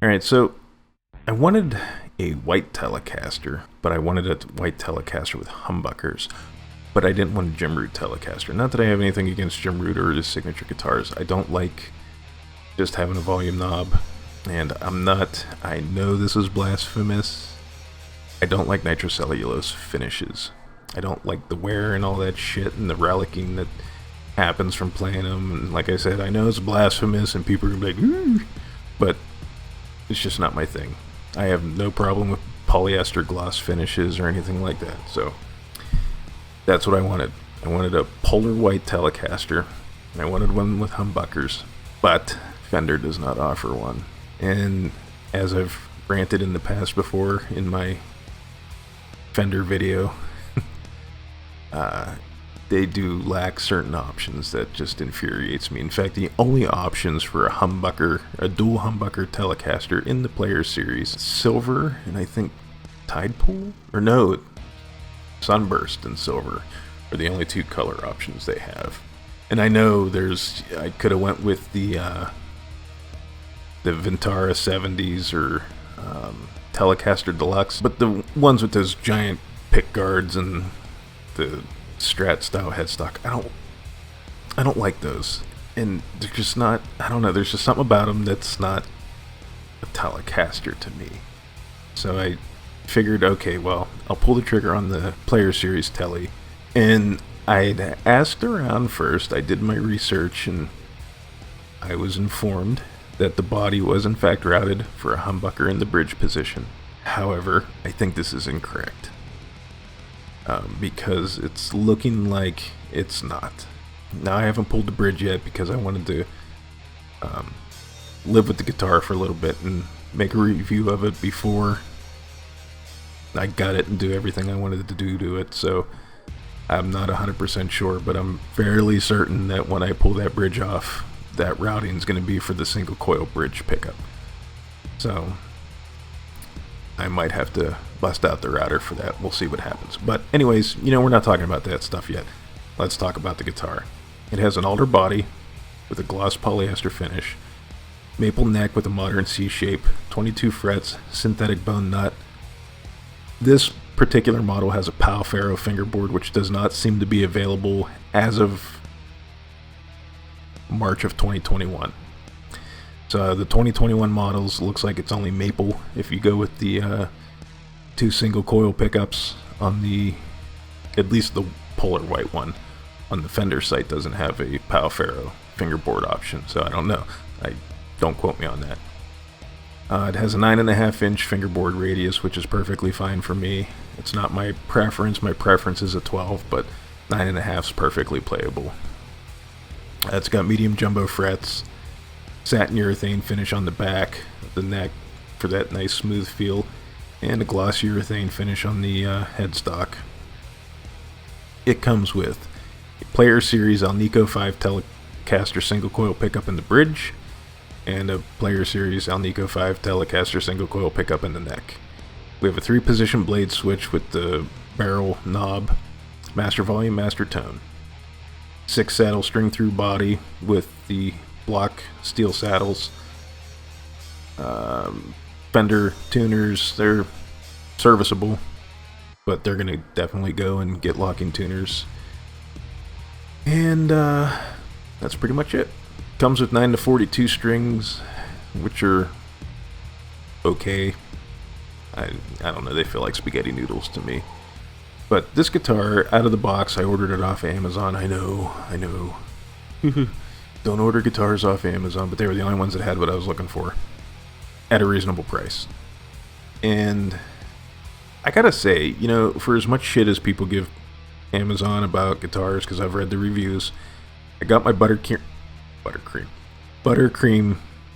Alright, so I wanted a white Telecaster, but I wanted a white Telecaster with humbuckers. But I didn't want a Jim Root Telecaster. Not that I have anything against Jim Root or his signature guitars. I don't like just having a volume knob. And I know this is blasphemous. I don't like nitrocellulose finishes. I don't like the wear and all that shit and the reliquing that happens from playing them. And like I said, I know it's blasphemous and people are going to be like, ooh, but it's just not my thing. I have no problem with polyester gloss finishes or anything like that. So that's what I wanted. I wanted a polar white Telecaster. And I wanted one with humbuckers. But Fender does not offer one. And as I've ranted in the past before in my Fender video, they do lack certain options that just infuriates me. In fact, the only options for a dual humbucker Telecaster in the Player Series, silver and I think Tide Pool? Or no, Sunburst and silver are the only two color options they have. And I know I could have went with the Ventara 70s or Telecaster Deluxe, but the ones with those giant pick guards and the Strat style headstock, I don't like those. And they're just not, I don't know, there's just something about them that's not a Telecaster to me. So I figured, okay, well, I'll pull the trigger on the Player Series Tele. And I'd asked around first, I did my research, and I was informed that the body was in fact routed for a humbucker in the bridge position. However, I think this is incorrect. Because it's looking like it's not. Now I haven't pulled the bridge yet because I wanted to live with the guitar for a little bit and make a review of it before I got it and do everything I wanted to do to it. So I'm not 100% sure, but I'm fairly certain that when I pull that bridge off, that routing is going to be for the single coil bridge pickup. So I might have to bust out the router for that. We'll see what happens. But anyways, we're not talking about that stuff yet. Let's talk about the guitar. It has an alder body with a gloss polyester finish, maple neck with a modern C shape, 22 frets, synthetic bone nut. This particular model has a Pal Faro fingerboard, which does not seem to be available as of March of 2021. So the 2021 models looks like it's only maple. If you go with the two single coil pickups on at least the polar white one on the Fender site doesn't have a Pal Faro fingerboard option. So I don't know. Don't quote me on that. It has a 9.5-inch fingerboard radius, which is perfectly fine for me. It's not my preference. My preference is a 12, but 9.5 is perfectly playable. It's got medium jumbo frets, satin urethane finish on the back of the neck for that nice smooth feel, and a glossy urethane finish on the headstock. It comes with a Player Series Alnico 5 Telecaster single coil pickup in the bridge, and a Player Series Alnico 5 Telecaster single coil pickup in the neck. We have a 3-position blade switch with the barrel knob, master volume, master tone. 6 saddle string through body with the block steel saddles. Fender tuners, they're serviceable, but they're going to definitely go and get locking tuners. And that's pretty much it. Comes with 9 to 42 strings, which are okay. I don't know, they feel like spaghetti noodles to me. But this guitar, out of the box, I ordered it off Amazon. I know. Don't order guitars off Amazon, but they were the only ones that had what I was looking for at a reasonable price. And I gotta say, for as much shit as people give Amazon about guitars, because I've read the reviews, I got my Buttercream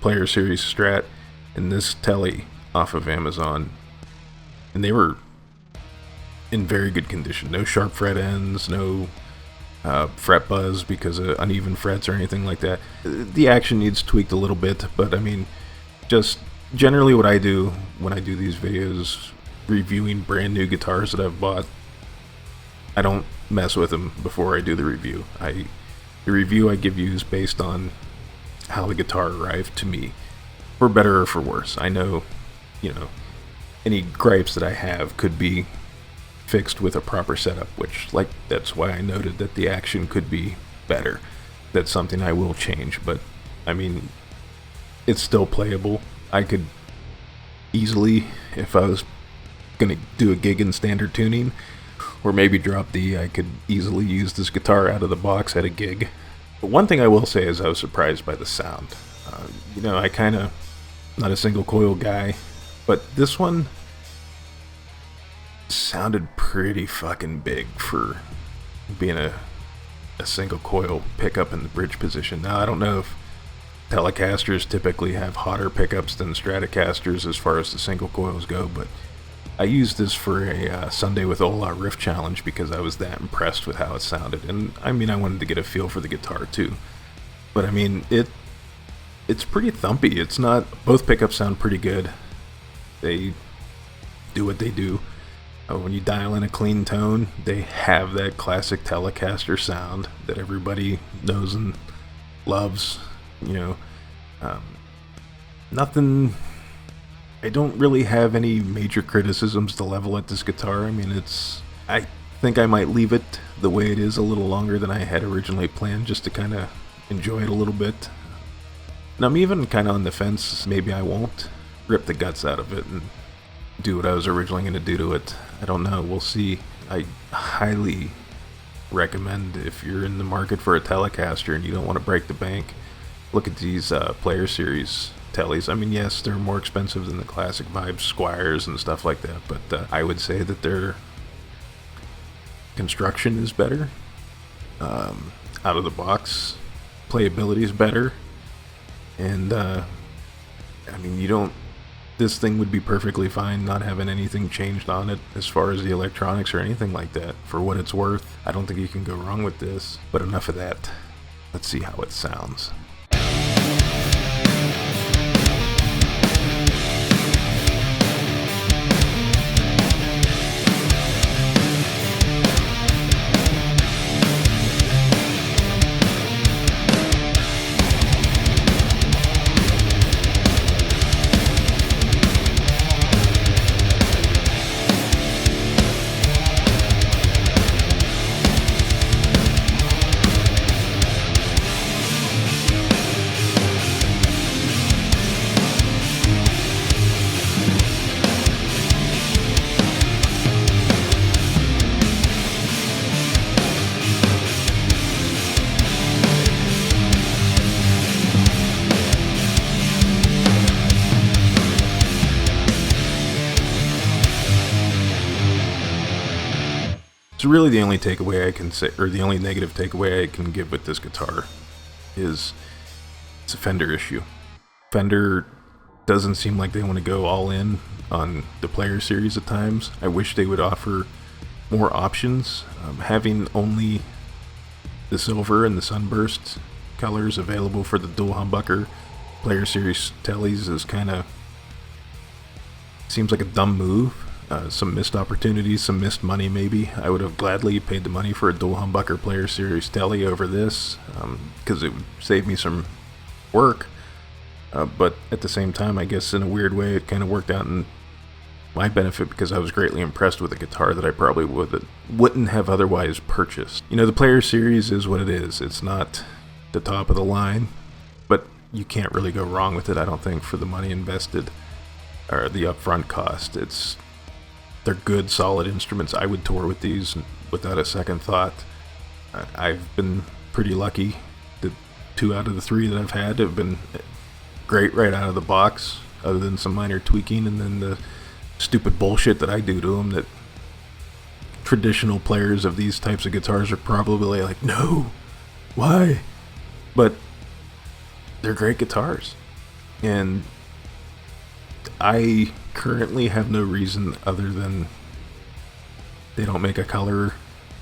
Player Series Strat and this Tele off of Amazon, and they were in very good condition. No sharp fret ends, no fret buzz because of uneven frets or anything like that. The action needs tweaked a little bit, but I mean, just generally what I do when I do these videos reviewing brand new guitars that I've bought, I don't mess with them before I do the review. The review I give you is based on how the guitar arrived to me. for better or for worse. I know, any gripes that I have could be fixed with a proper setup, which, like, that's why I noted that the action could be better. That's something I will change, but, I mean, it's still playable. I could easily, if I was going to do a gig in standard tuning, or maybe drop D, I could easily use this guitar out of the box at a gig. But one thing I will say is I was surprised by the sound. I kind of, not a single coil guy, but this one sounded pretty fucking big for being a single coil pickup in the bridge position. Now, I don't know if Telecasters typically have hotter pickups than Stratocasters as far as the single coils go, but I used this for a Sunday with Ola riff challenge because I was that impressed with how it sounded. And I mean, I wanted to get a feel for the guitar too. But I mean, it's pretty thumpy. It's not, both pickups sound pretty good. They do what they do. When you dial in a clean tone, they have that classic Telecaster sound that everybody knows and loves. Nothing. I don't really have any major criticisms to level at this guitar. I mean, I think I might leave it the way it is a little longer than I had originally planned, just to kind of enjoy it a little bit. And I'm even kind of on the fence. Maybe I won't rip the guts out of it and do what I was originally going to do to it. I don't know. We'll see. I highly recommend, if you're in the market for a Telecaster and you don't want to break the bank, look at these Player Series Tellies. I mean, yes, they're more expensive than the classic Vibe Squires and stuff like that, but I would say that their construction is better. Out of the box, playability is better. And, I mean, this thing would be perfectly fine not having anything changed on it as far as the electronics or anything like that. For what it's worth, I don't think you can go wrong with this. But enough of that. Let's see how it sounds. So really the only takeaway I can say, or the only negative takeaway I can give with this guitar is it's a Fender issue. Fender doesn't seem like they want to go all in on the Player Series at times. I wish they would offer more options. Having only the silver and the sunburst colors available for the dual humbucker Player Series Tellies is kind of, seems like a dumb move. Some missed opportunities, some missed money maybe. I would have gladly paid the money for a dual humbucker Player Series Telly over this, because it would save me some work. But at the same time, I guess in a weird way, it kind of worked out in my benefit because I was greatly impressed with a guitar that I probably wouldn't have otherwise purchased. The Player Series is what it is. It's not the top of the line, but you can't really go wrong with it, I don't think, for the money invested or the upfront cost. They're good, solid instruments. I would tour with these without a second thought. I've been pretty lucky. The 2 out of the 3 that I've had have been great right out of the box, other than some minor tweaking and then the stupid bullshit that I do to them that traditional players of these types of guitars are probably like, no, why? But they're great guitars. And I currently have no reason other than they don't make a color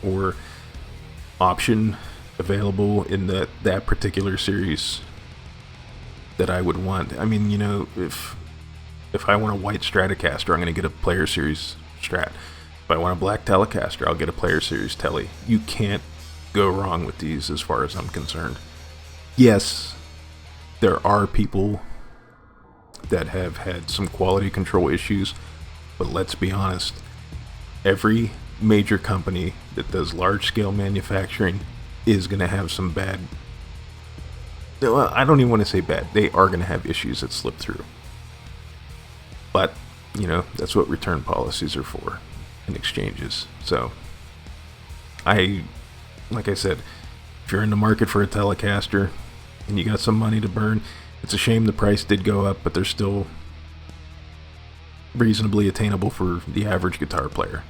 or option available in that particular series that I would want. I mean, if I want a white Stratocaster, I'm going to get a Player Series Strat. If I want a black Telecaster, I'll get a Player Series Telly. You can't go wrong with these as far as I'm concerned. Yes, there are people that have had some quality control issues. But let's be honest, every major company that does large-scale manufacturing is going to have some bad... Well, I don't even want to say bad. They are going to have issues that slip through. But, that's what return policies are for, and exchanges. So, like I said, if you're in the market for a Telecaster and you got some money to burn, it's a shame the price did go up, but they're still reasonably attainable for the average guitar player.